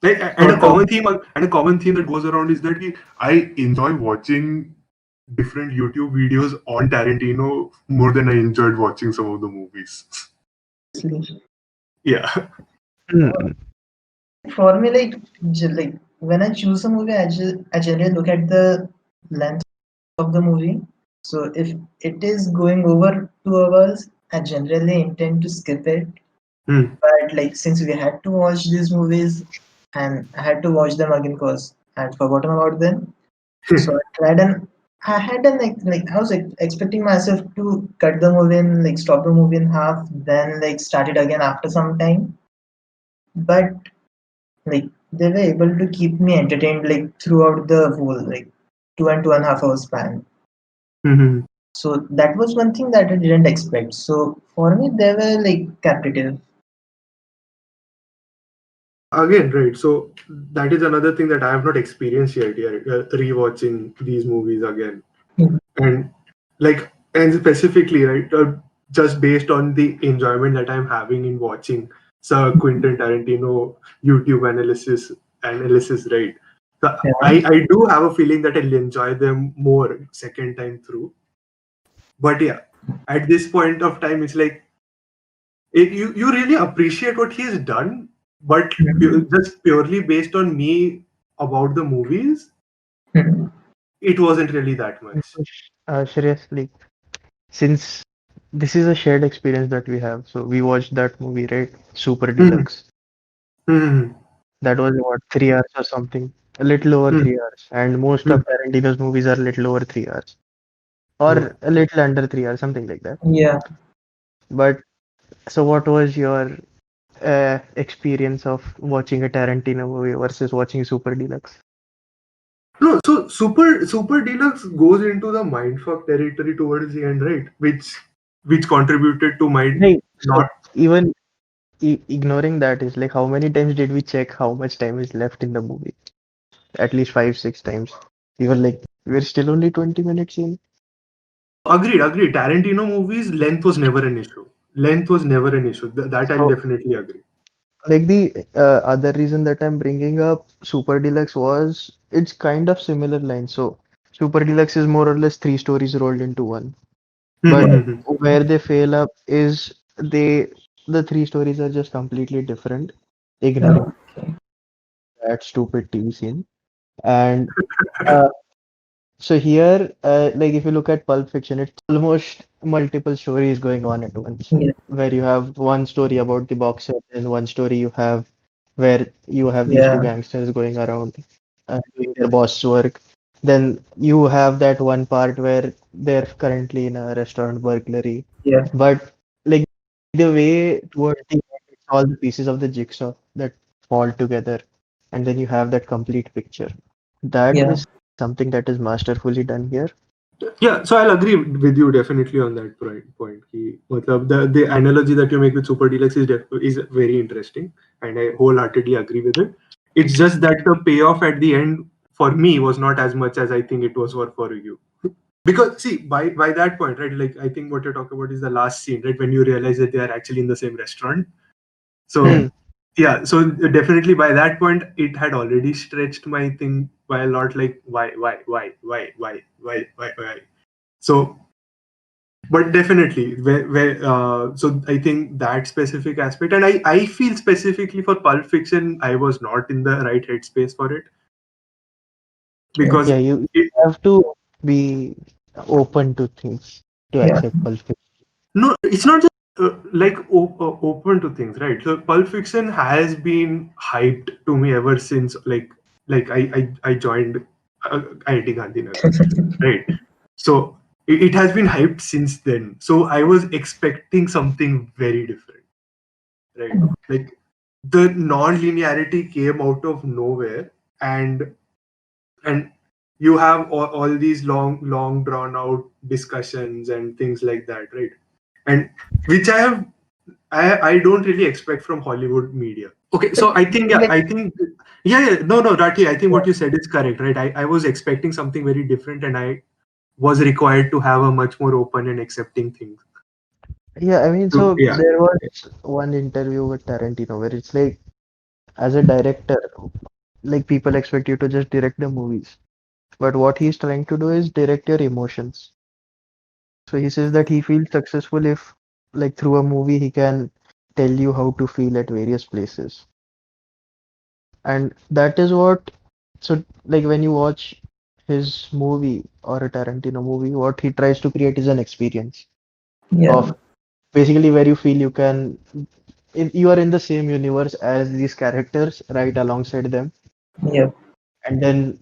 And a common theme that goes around is that I enjoy watching different YouTube videos on Tarantino more than I enjoyed watching some of the movies. Yeah. For me, like when I choose a movie, I generally look at the length of the movie. So if it is going over 2 hours, I generally intend to skip it. But like since we had to watch these movies and I had to watch them again because I had forgotten about them, so I tried and I had an I was expecting myself to cut the movie and like stop the movie in half, then like start it again after some time. But like they were able to keep me entertained like throughout the whole like 2 and 2.5 hours span. So that was one thing that I didn't expect. So for me, they were like captivative. Again, right. So that is another thing that I have not experienced yet. Rewatching these movies again, and and specifically, right, just based on the enjoyment that I'm having in watching Sir Quentin Tarantino YouTube analysis, right. So Yeah. I do have a feeling that I'll enjoy them more second time through. But yeah, at this point of time, it's like you really appreciate what he's done, but just purely based on me about the movies, it wasn't really that much. Shreyas, like, since this is a shared experience that we have, so we watched that movie, right? Super Deluxe. That was what, 3 hours or something, a little over 3 hours, and most of Tarantino's movies are a little over 3 hours, or a little under 3 hours, something like that. Yeah. But so, what was your experience of watching a Tarantino movie versus watching Super Deluxe? No, so Super Deluxe goes into the mindfuck territory towards the end, right? Which contributed to my Right. So not. even ignoring that is like, how many times did we check how much time is left in the movie? At least 5, 6 times. We were like, we're still only 20 minutes in. Agreed. Tarantino movies, length was never an issue. That I'll So, definitely agree. like, the other reason that I'm bringing up Super Deluxe was it's kind of similar line. So Super Deluxe is more or less three stories rolled into one. But where they fail up is the three stories are just completely different, ignoring that stupid TV scene. And uh, so here, like if you look at Pulp Fiction, it's almost multiple stories going on at once, Yeah. where you have one story about the boxer and one story you have where you have these two Yeah. gangsters going around doing their boss work. Then you have that one part where they're currently in a restaurant burglary. Yeah. But like the way towards the end, it's all the pieces of the jigsaw that fall together, and then you have that complete picture. That Yeah. is something that is masterfully done here. Yeah, so I'll agree with you definitely on that point. The analogy that you make with Super Deluxe is very interesting, and I wholeheartedly agree with it. It's just that the payoff at the end for me was not as much as I think it was for you. Because see, by that point, right? Like I think what you're talking about is the last scene, right? When you realize that they are actually in the same restaurant. So yeah, so definitely by that point, it had already stretched my thing by a lot. Like why? So, but definitely, so I think that specific aspect, and I feel specifically for Pulp Fiction, I was not in the right headspace for it because Yeah, you it, have to be open to things to Yeah. accept Pulp Fiction. no, it's not just open to things, right? So Pulp Fiction has been hyped to me ever since I joined IIT Gandhinagar, right? So it has been hyped since then. So I was expecting something very different, right? Like the non-linearity came out of nowhere, and you have all these long drawn out discussions and things like that, right? And which I don't really expect from Hollywood media. Okay, so no, Rathi, I think what you said is correct, right? I was expecting something very different, and I was required to have a much more open and accepting thing. Yeah, I mean, So so yeah. there was one interview with Tarantino where it's like as a director, like people expect you to just direct the movies. But what he's trying to do is direct your emotions. So he says that he feels successful if, like through a movie, he can tell you how to feel at various places. And that is what, so like when you watch his movie or a Tarantino movie, what he tries to create is an experience Yeah, of basically where you feel you can, you are in the same universe as these characters right alongside them. yeah, And then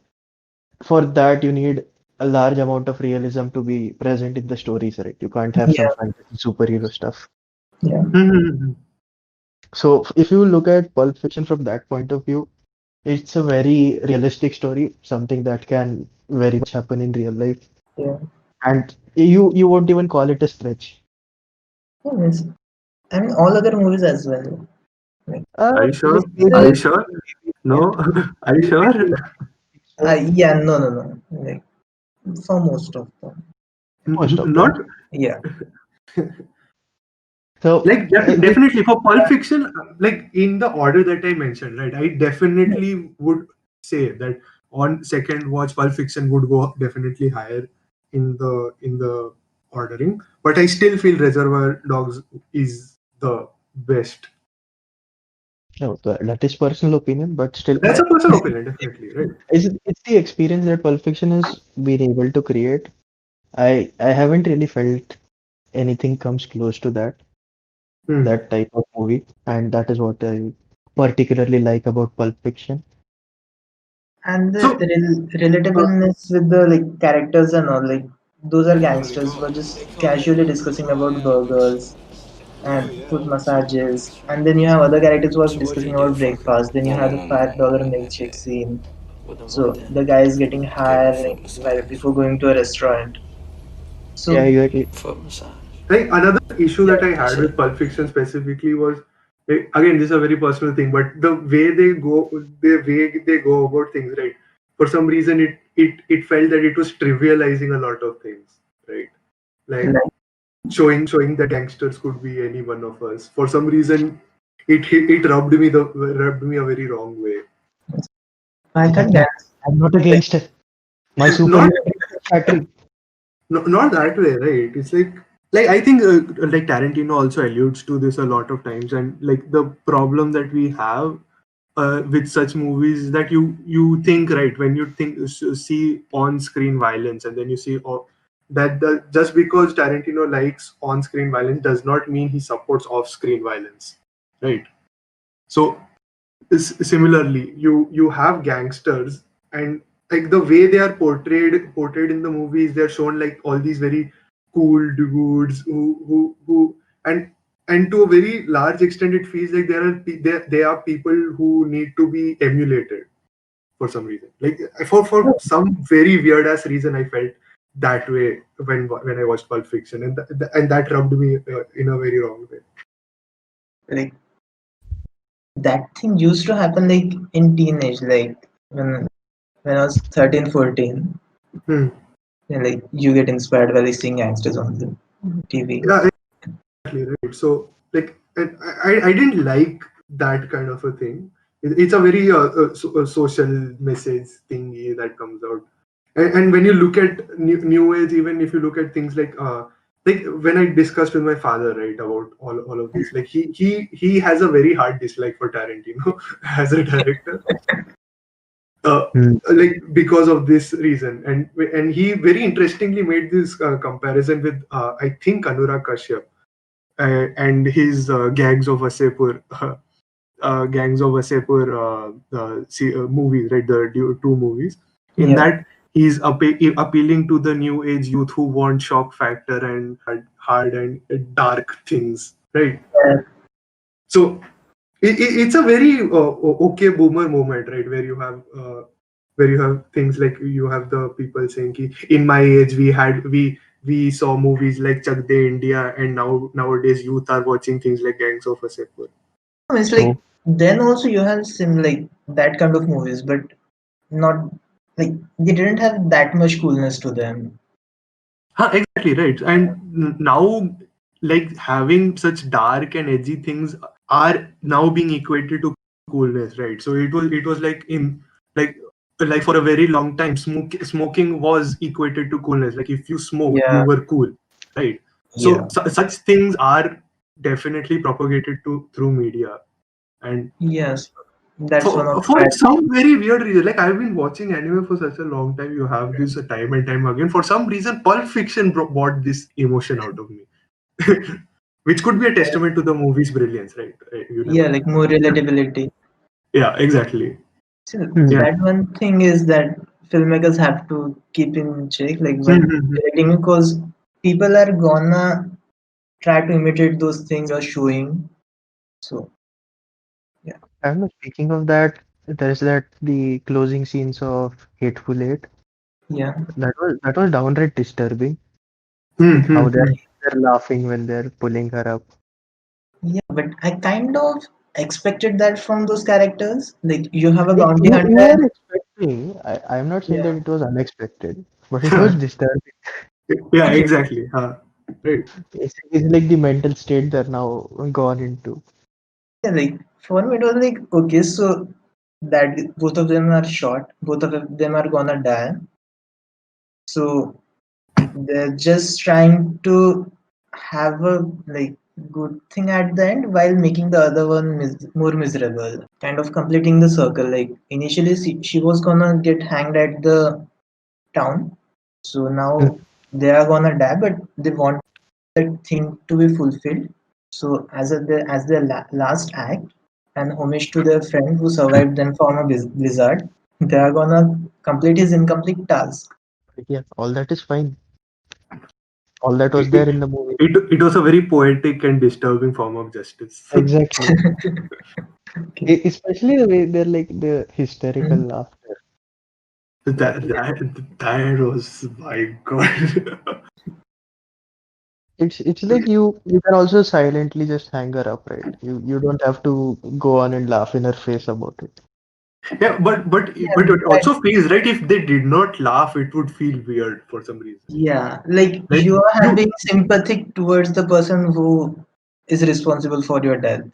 for that, you need a large amount of realism to be present in the stories, right? You can't have some yeah, fantasy superhero stuff. yeah, Mm-hmm. So if you look at Pulp Fiction from that point of view, it's a very realistic story, something that can very much happen in real life. yeah. And you won't even call it a stretch. Yeah, I mean, all other movies as well. Like, Are you Yes, sure? Are maybe, you uh, sure? yeah, No? Are you sure? yeah, no, no, no. Like, for most of them. most of them. Not Yeah, So like with definitely for Pulp Fiction, like in the order that I mentioned, right? I definitely would say that on second watch, Pulp Fiction would go definitely higher in the ordering. But I still feel Reservoir Dogs is the best. no, that is personal opinion, but still, That's a personal opinion, definitely, right? it's the experience that Pulp Fiction has been able to create. I haven't really felt anything comes close to Hmm. that type of movie, and that is what I particularly like about Pulp Fiction. and the So, uh, relatableness with the like characters and all, like those are gangsters who are just casually discussing about burgers and foot massages, and then you have other characters who are discussing about breakfast. Then you have the $5 milkshake scene. So the guy is getting high right before going to a restaurant. Yeah, So exactly. like another issue yeah, that I had with Pulp Fiction specifically was, again, this is a very personal thing, but the way they go about things, right? For some reason, it felt that it was trivializing a lot of things, right? Like like showing that gangsters could be any one of us. For some reason, it rubbed me a very wrong way. I Like, thought that I'm not a gangster. My super Not factory. not that way, right? It's like I think like Tarantino also alludes to this a lot of times, and like the problem that we have with such movies is that you think, right, when you see on screen violence, and then you see just because Tarantino likes on screen violence does not mean he supports off screen violence, right? So similarly, you have gangsters, and like the way they are portrayed in the movies, they're shown like all these very cool dudes who and to a very large extent it feels like they are people who need to be emulated for some reason, like for some very weird ass reason I felt that way when I watched Pulp Fiction, and that rubbed me in a very wrong way. like that thing used to happen like in teenage, like when I was 13, 14. Hmm. And like you get inspired by like seeing gangsters on the TV. Yeah, exactly, right. So like, and I didn't like that kind of a thing. It's a very social message thingy that comes out. And when you look at new age, even if you look at things like when I discussed with my father, right, about all of this, like he has a very hard dislike for Tarantino as a director, uh, Hmm. like because of this reason. And he very interestingly made this comparison with I think Anurag Kashyap and his gangs of Wasseypur movies, right? The two movies. In Yeah. that, he's appealing to the new age youth who want shock factor and hard and dark things, right? Yeah. So it's a very okay boomer moment, right? Where you have things like you have the people saying, ki, in my age we saw movies like Chak De India, and nowadays youth are watching things like Gangs of Wasseypur. It's like True. then also you have sim like that kind of movies, but not like they didn't have that much coolness to them. Exactly, right. And now, like having such dark and edgy things are now being equated to coolness, right? So it was like like for a very long time, smoking was equated to coolness. Like if you smoked, you Yeah, were cool, right? So yeah, such things are definitely propagated through media, and yes. That's one of the for bad things. some very weird reason, like I've been watching anime for such a long time, you have this time and time again. For some reason, Pulp Fiction brought this emotion out of me, which could be a testament to the movie's brilliance, right? You never Yeah, know. like more relatability. Yeah, exactly. So Hmm. Yeah. that one thing is that filmmakers have to keep in check, like when Mhm. directing, because people are gonna try to imitate those things you're showing. So yeah, I don't know, speaking of that, there's the closing scenes of Hateful Eight. yeah, That was downright disturbing. How they're Mhm. they're laughing when they're pulling her up. yeah. But I kind of expected that from those characters. Like you have a Like bounty you hunter. were expecting. I'm not saying that Yeah, it was unexpected, but it was disturbing. Yeah, exactly. Right. It's like the mental state they're now gone into. yeah. Like for me, it was like okay, so that both of them are shot, both of them are gonna die. So they're just trying to have a like good thing at the end while making the other one more miserable, kind of completing the circle. Like initially she was gonna get hanged at the town, so now they are gonna die, but they want that thing to be fulfilled. So as their last act and homage to their friend who survived them from a blizzard, they are gonna complete his incomplete task. But yeah, all that is fine. All that was there in the movie. It was a very poetic and disturbing form of justice. Exactly. Okay. Especially the way they're like the hysterical Mm. laughter. That That was my god. it's like you can also silently just hang her up, right? You don't have to go on and laugh in her face about it. Yeah, Yeah, but it that, also feels right if they did not laugh, it would feel weird for some reason. yeah, like Like you are you having sympathy towards the person who is responsible for your death.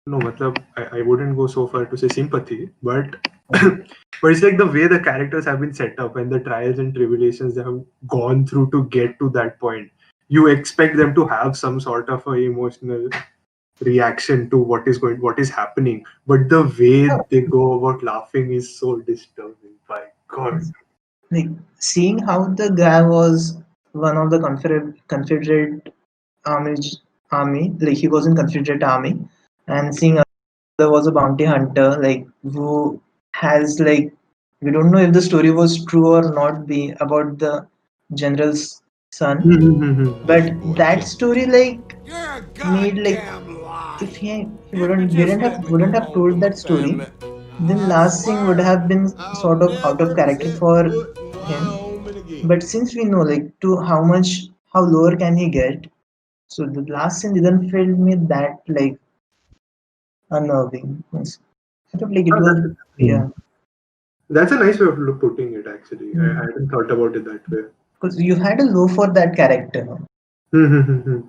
no, matlab, I wouldn't go so far to say sympathy, but but it's like the way the characters have been set up and the trials and tribulations they have gone through to get to that point. You expect them to have some sort of a emotional reaction to what is happening, but the way they go about laughing is so disturbing. My God. Like seeing how the guy was one of the Confederate army, like he was in Confederate army, and seeing other was a bounty hunter, like who has like we don't know if the story was true or not, be about the general's son, but that story like made like if he wouldn't have told that story, then last scene would have been sort of out of character for him. But since we know like to how lower can he get, so the last scene didn't feel me that like unnerving. Yes. I thought like it Ah, was yeah. that's a nice way of putting it, actually. I hadn't thought about it that way. Because you had a low for that character. Hmm.